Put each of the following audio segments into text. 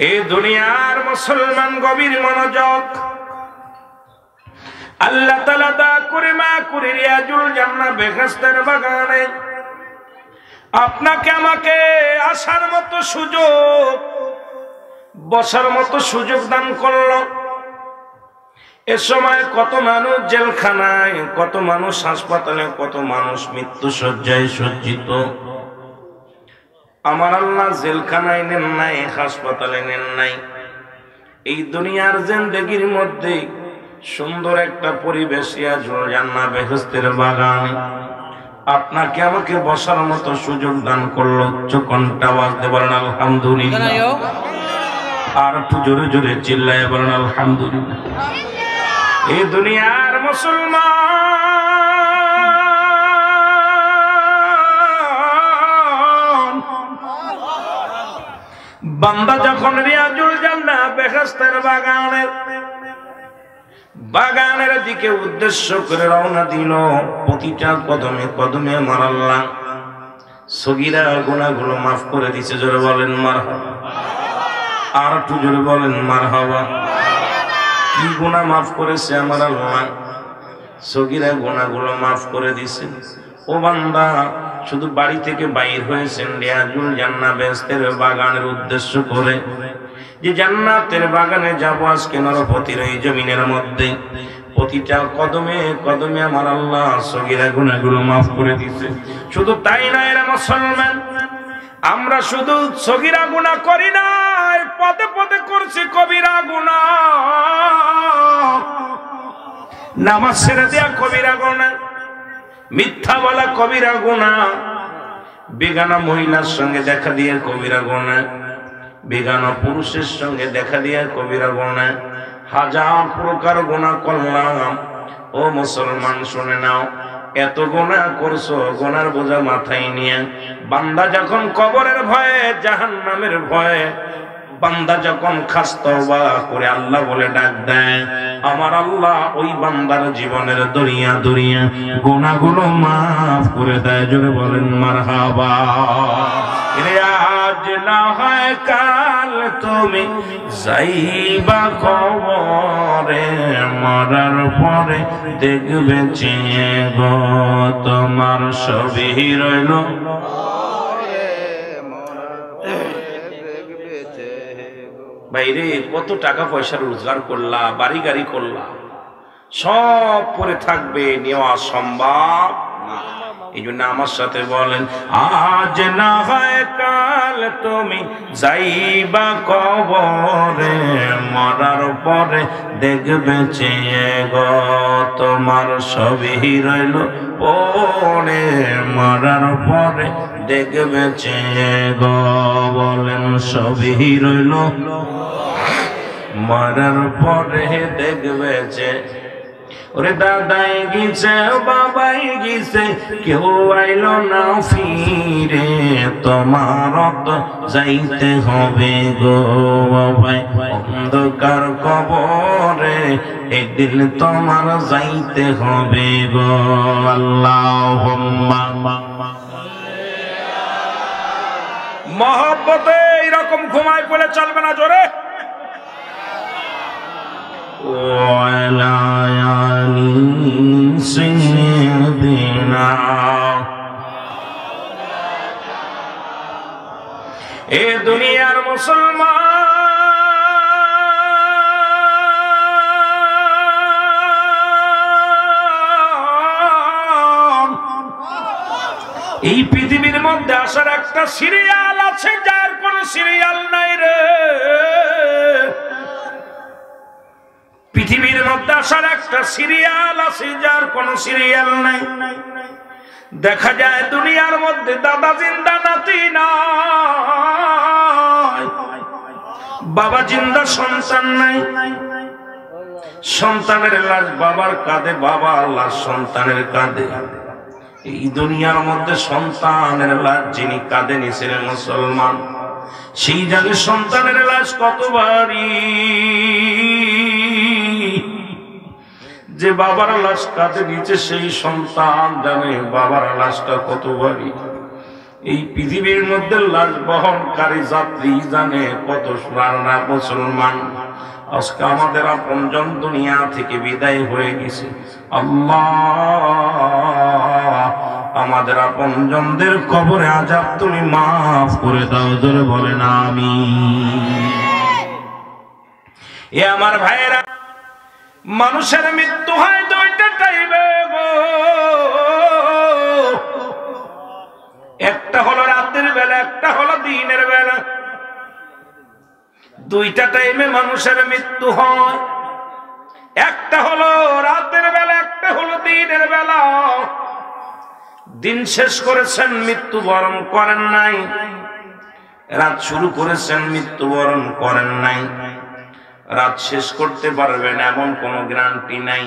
এই দুনিয়ার মুসলমান গভীর মনোযোগ। আল্লাহ তাআলা দা করে মা করে রিয়াজুল জান্নাহ বেহেশতের বাগানে আপনাকে আমাকে আসার মতো সুযোগ, বসার মতো সুযোগ দান করল। এ সময় কত মানুষ জেলখানায়, কত মানুষ হাসপাতালে, কত মানুষ মৃত্যু শয্যায় সজ্জিত। আমার আল্লাহ জেলখানায় নেন নাই, হাসপাতালে নেন নাই। এই দুনিয়ার জিন্দেগির মধ্যে সুন্দর একটা পরিবেশ, রিয়াজুল জান্নাহ বেহেশতের বাগানে আপনাকে আমাকে বসার মতো সুযোগ দান করলো। উচ্চকণ্ঠে আওয়াজ দিয়ে বলেন আলহামদুলিল্লাহ। আর একটু জোরে জোরে চিল্লায় বলেন আলহামদুলিল্লাহ। এই দুনিয়ার মুসলমান বান্দা যখন রিয়াজুল জান্নাহ বেহেশতের বাগানের দিকে উদ্দেশ্য করে রওনা দিল, প্রতিটা কদমে কদমে আমার আল্লাহ সগীরা গুনাহগুলো মাফ করে দিয়েছে। জোরে বলেন মারহাবা। আর একটু জোরে বলেন মারহাবা। কি গুনাহ মাফ করেছে আমার আল্লাহ? সগীরা গুনাহগুলো মাফ করে দিয়েছে। ও বান্দা, শুধু বাড়ি থেকে বাইর হয়েছেন রিয়াজুল জান্নাহ বেহেশতের বাগানের উদ্দেশ্য করে, যে জান্নাতের বাগানে যাবো আজকে নরপতির এই জমিনের মধ্যে, প্রতিটা কদমে কদমে আমার আল্লাহ সগীরা গুনাহগুলো মাফ করে দিয়েছে। শুধু তাই না, এরা মুসলমান, আমরা শুধু সগীরা গুনাহ করি না, পদে পদে করছি কবিরা গুনাহ। নামাজ ছেড়ে দেয়া কবিরা গুনাহ, মিথ্যা বলা কবিরা গুনাহ, বেগানা মহিলার সঙ্গে দেখা দিয়ে কবিরা গুনাহ, বেগানা পুরুষের সঙ্গে দেখা দিয়ে কবিরা গুনাহ। হাজার প্রকার গুনাহ করলাম। ও মুসলমান শুনে নাও, এত গুনাহ করছো, গুনার বোঝা মাথায় নিয়ে বান্দা যখন কবরের ভয়ে, জাহান্নামের ভয়ে বান্দা যখন খাস তওবা করে আল্লাহ বলে ডাক দেয়, আমার আল্লাহ ওই বান্দার জীবনের দরিয়া দরিয়া গুনাহগুলো মাফ করে দেয়। জোরে বলেন মারহাবা। আজ না হয় কাল তুমি যাইবা কবরে, মরার পরে দেখবে চেয়ে গো তোমার সবই রইল। বাইরে কত টাকা পয়সা রোজগার করলা, বাড়ি গাড়ি করলা, সব পরে থাকবে, নেওয়া সম্ভব না। এই জন্য আমার সাথে বলেন, আজ না হয় কাল তুমি যাইবা কবরে, মরার পরে দেখবে চেয়ে গো তোমার সবই রইল পরে, মরার পরে দেখবে চেয়ে গো। বলেন সবই রইল, মরার পরে দেখবে চেয়ে। ওরে দাদাই গিয়েছে, বাবাই গিয়েছে, কেউ আইল না ফিরে, তোমার তো যাইতে হবে গো ভাই অন্ধকার কবরে, একদিন তোমার যাইতে হবে গো। আল্লাহুম্মা মহব্বতে এরকম ঘুমাই বলে চলবে না, জোরে। এ দুনিয়ার মুসলমান, এই পৃথিবীর মধ্যে আসার একটা সিরিয়াল আছে, যার কোন সিরিয়াল নাই রে। পৃথিবীর মধ্যে আসার একটা সিরিয়াল আছে, যার কোন সিরিয়াল নাই। দেখা যায় দুনিয়ার মধ্যে দাদা জিন্দা, নাতি নাই, বাবা জিন্দা, সন্তান নাই। সন্তানের লাশ বাবার কাঁধে, বাবার লাশ সন্তানের কাঁধে। এই দুনিয়ার মধ্যে সন্তানের লাশ যিনি কাঁধে নিয়েছিলেন মুসলমান, সেই জানে সন্তানের লাশ কত ভারী। যে বাবার লাশ কাঁধে নিচে, সেই সন্তান জানে বাবার লাশটা কত ভারী। এই পৃথিবীর মধ্যে লাশ বহনকারী যাত্রী জানে কত সোনারা মুসলমান। আজকে আমাদের আপনজন দুনিয়া থেকে বিদায় হয়ে গেছে। আল্লাহ আমাদের আপনজনদের কবরে আযাব তুমি মাফ করে দাও, জোরে বলেন আমিন। এ আমার ভাইরা, মানুষের মৃত্যু হয় দুইটা টাইমে, একটা হলো রাতের বেলা, একটা হলো দিনের বেলা। দুইটা টাইমে মানুষের মৃত্যু হয়, একটা হলো রাতের বেলা, একটা হলো দিনের বেলা। দিন শেষ করেছেন, মৃত্যুবরণ করেন নাই। রাত শুরু করেছেন, মৃত্যুবরণ করেন নাই। রাত শেষ করতে পারবেন এমন কোন গ্যারান্টি নাই,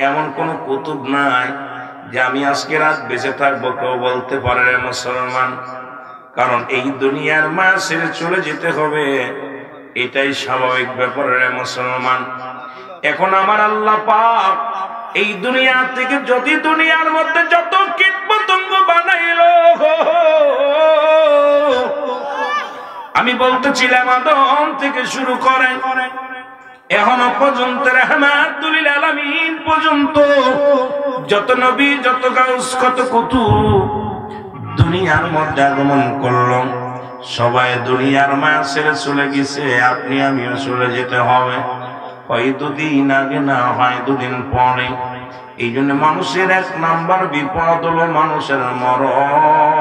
এমন কোন কুতুব নাই যে আমি আজকে রাত বেঁচে থাকবো, কেউ বলতে পারে মুসলমান। কারণ এই দুনিয়ার মায়া ছেড়ে চলে যেতে হবে, এটাই স্বাভাবিক ব্যাপার রে মুসলমান। এখন আমার আল্লাহ পাক এই দুনিয়া থেকে যদি দুনিয়ার মধ্যে যত কীট পতঙ্গ বানাইলো, আমি বলতেছিলাম আদম থেকে শুরু করে এখনো পর্যন্ত রাহমাতুল লিল আলামিন পর্যন্ত যত নবী, যত গাউস, কত কুতুব দুনিয়ার মধ্যে আগমন করলো, সবাই দুনিয়ার মায়া ছেড়ে চলে গেছে। আপনি আমিও চলে যেতে হবে, হয় দুদিন আগে না হয় দুদিন পরে। এই জন্য মানুষের এক নাম্বার বিপদ হলো মানুষের মরণ।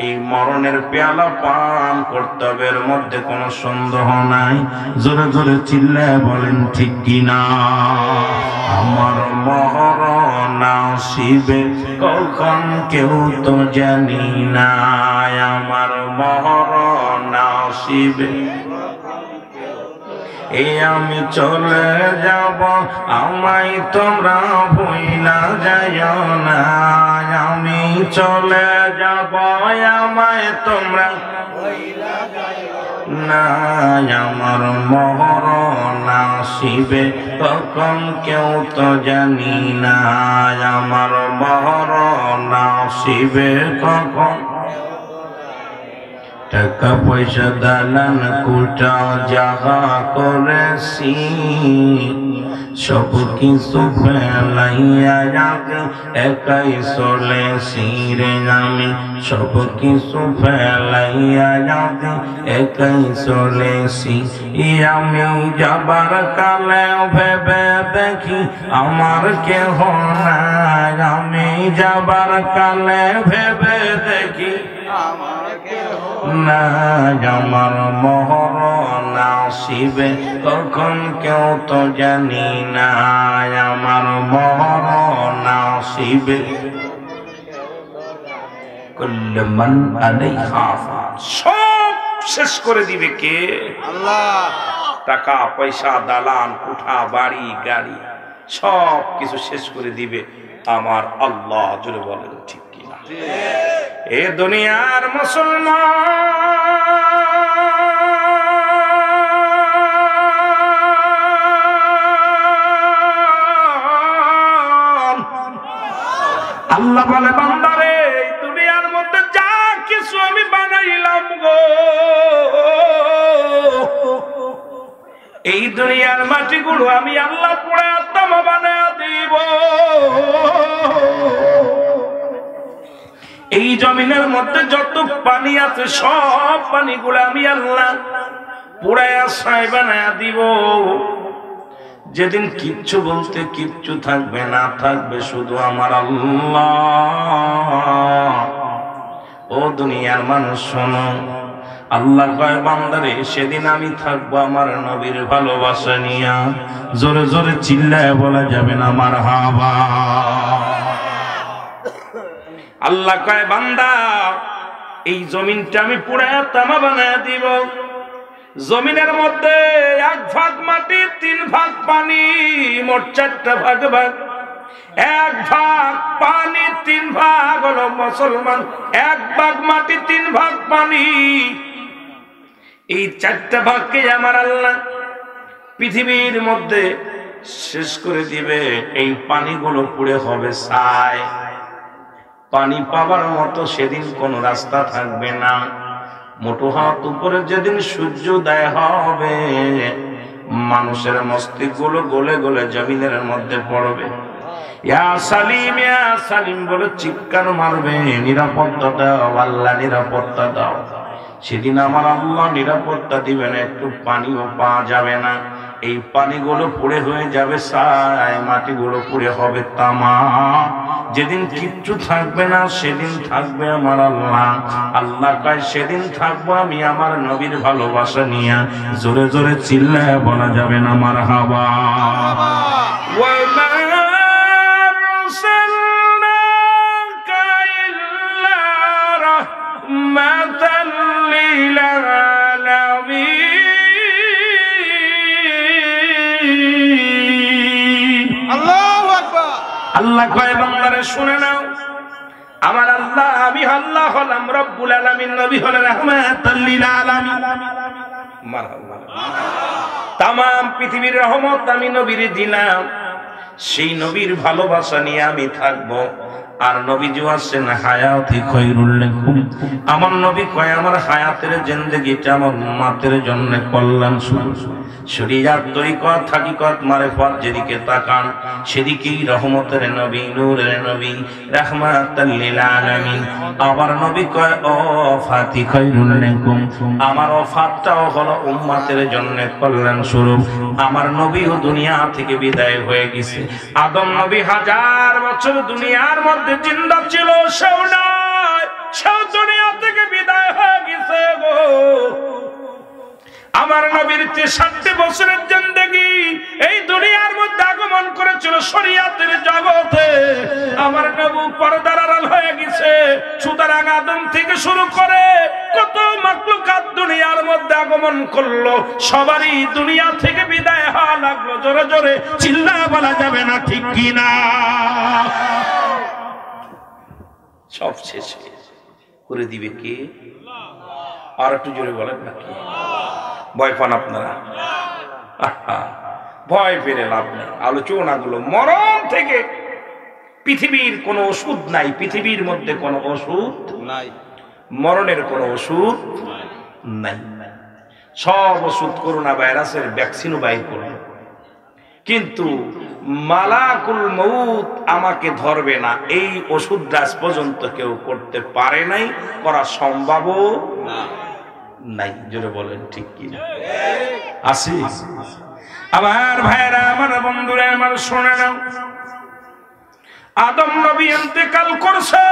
এই মরণের পেয়ালা পান করতে হবে, এর মধ্যে কোনো সন্দেহ নাই। জোরে জোরে চিল্লায় বলেন ঠিক কিনা। আমার মরণ আসিবে কখন কেউ তো জানি না, আমার মরণ আসিবে এই আমি চলে যাব, আমায় তোমরা ভুইলা যাইও না। আমি চলে যাব, আমায় তোমরা ভুইলা যাইও না। আমার মরণ আসিবে কখন কেউ তো জানি না, আমার মরণ আসিবে কখন। টাকা পয়সা দালান কোঠা জাগা করেছি, সব কিছু ফেলাইয়া যাকে একাই চলেছি রে আমি। সব কিছু ফেলাইয়া যাকে একাই চলেছি। আমি যাবার কালে ভেবে দেখি আমার কেহ নাই, আমি যাবার কালে ভেবে দেখি না। আমার মরণ আসিবে কখন কেউ তো জানি না, আমার মরণ আসিবে। কুল্লু মান আলাইহা ফান, সব শেষ করে দিবে কে? আল্লাহ। টাকা পয়সা, দালান কোঠা, বাড়ি গাড়ি সব কিছু শেষ করে দিবে আমার আল্লাহ। জোরে বলেন ঠিক কিনা। এ দুনিয়ার মুসলমান, আল্লাহ বলে বান্দারে এই দুনিয়ার মধ্যে যা কিছু আমি বানাইলাম গো, এই দুনিয়ার মাটিগুলো আমি আল্লাহ পুরা তামা বানায়া দিব। এই জমিনের মধ্যে যত পানি আছে সব পানিগুলো আমি আল্লাহ পুরায়া ছাই বানায়া দিব। যেদিন কিচ্ছু বলতে কিচ্ছু থাকবে না, থাকবে শুধু আমার আল্লাহ। ও দুনিয়ার মানুষ শোনো, আল্লাহ কয় বান্দারে সেদিন আমি থাকবো আমার নবীর ভালোবাসা নিয়া। জোরে জোরে চিল্লায় বলা যাবে না মারহাবা। আল্লাহ কয় বান্দা এই জমিনটা আমি পুরা তামা বানায় দিব। জমিনের মধ্যে 1 ভাগ মাটি, 3 ভাগ পানি, মোট 4টা ভাগ ভাগ। 1 ভাগ পানি, 3 ভাগ হলো মুসলমান। 1 ভাগ মাটি, 3 ভাগ পানি। এই 4টা ভাগকে আমার আল্লাহ পৃথিবীর মধ্যে শেষ করে দিবে। এই পানিগুলো পুড়ে হবে ছাই। পানি পাবার মতো সেদিন কোন রাস্তা থাকবে না। মুঠো হাত উপরে যেদিন সূর্যোদয় হবে, মানুষের মস্তিষ্ক গুলো গলে গলে জমিনের মধ্যে পড়বে। ইয়া সালিম বলে চিৎকার মারবে, নিরাপত্তা দাও আল্লাহ, নিরাপত্তা দাও। সেদিন আমার আল্লাহ নিরাপত্তা দিবেন, একটু পানিও পাওয়া যাবে না। এই পানিগুলো পুড়ে হয়ে যাবে ছাই, মাটিগুলো পুড়ে হবে তামা। যেদিন কিচ্ছু থাকবে না সেদিন থাকবে আমার আল্লাহ। আল্লাহ কয় সেদিন থাকবো আমি আমার নবীর ভালোবাসা নিয়ে। জোরে জোরে চিল্লায় বলা যাবে না মারহাবা। আল্লাহ কয় বান্দারে শুনে নাও, আমার আল্লাহ, আমি আল্লাহ হলাম রব্বুল আলামিন, নবী হলেন রাহমাতাল লিল আলামিন। মারহাবা। তামাম পৃথিবীর রহমত আমি নবীর দিলাম, সেই নবীর ভালোবাসা নিয়ে আমি থাকবো। আর নবীজি আছেন হায়াতি খায়রুল লাকুম, আমার নবী কয় আমার হায়াতের জিন্দেগিটা আমার উম্মতের জন্য কল্যাণ শুরু। শরীয়ত তরিকত হাকিকত মারিফত যেদিকে তাকান সেদিকেই রহমতের নবী, নূরের নবী, রাহমাতাল লিল আলামিন। আমার নবী কয় ওয়াফাতি খায়রুল লাকুম, আমার ওয়াফাতটাও হলো উম্মতের জন্য কল্যাণ স্বরূপ। আমার নবীও দুনিয়া থেকে বিদায় হয়ে গেছে। আদম নবী 1000 বছর দুনিয়ার মধ্যে জিন্দা ছিল, সেও নাই, সেও দুনিয়া থেকে বিদায় হয়ে গেছে গো। আমার নবীর 63 বছরের জিন্দেগি এই দুনিয়ার মধ্যে আগমন করেছিল শরীয়তের জগতে। আমার নবী পর্দার আড়াল হয়ে গেছে। সুতরাং আদম থেকে শুরু করে কত মাখলুকাত দুনিয়ার মধ্যে আগমন করলো, সবারই দুনিয়া থেকে বিদায় হওয়া লাগলো। জোরে জোরে চিল্লায় বলা যাবে না ঠিক কিনা? সব শেষ করে দিবে কে? আর একটু জোরে বলেন না কি? ভয় পান আপনারা? ভয় পেলে লাভ নেই। আলোচনাগুলো মরণ থেকে পৃথিবীর কোনো ওষুধ নাই, পৃথিবীর মধ্যে কোনো ওষুধ নাই, মরণের কোনো ওষুধ নাই। সব ওষুধ করোনা ভাইরাসের ভ্যাকসিনও বাইর করল, কিন্তু মালাকুল মউত আমাকে ধরবে না এই ওষুধটা আজ পর্যন্ত কেউ করতে পারে নাই, করা সম্ভবও নাই। জোরে বলেন ঠিক কি না? আছে। আমার ভাইরা, আমার বন্ধুরা, আমার শুনে নাও, আদম নবী ইন্তেকাল করছে।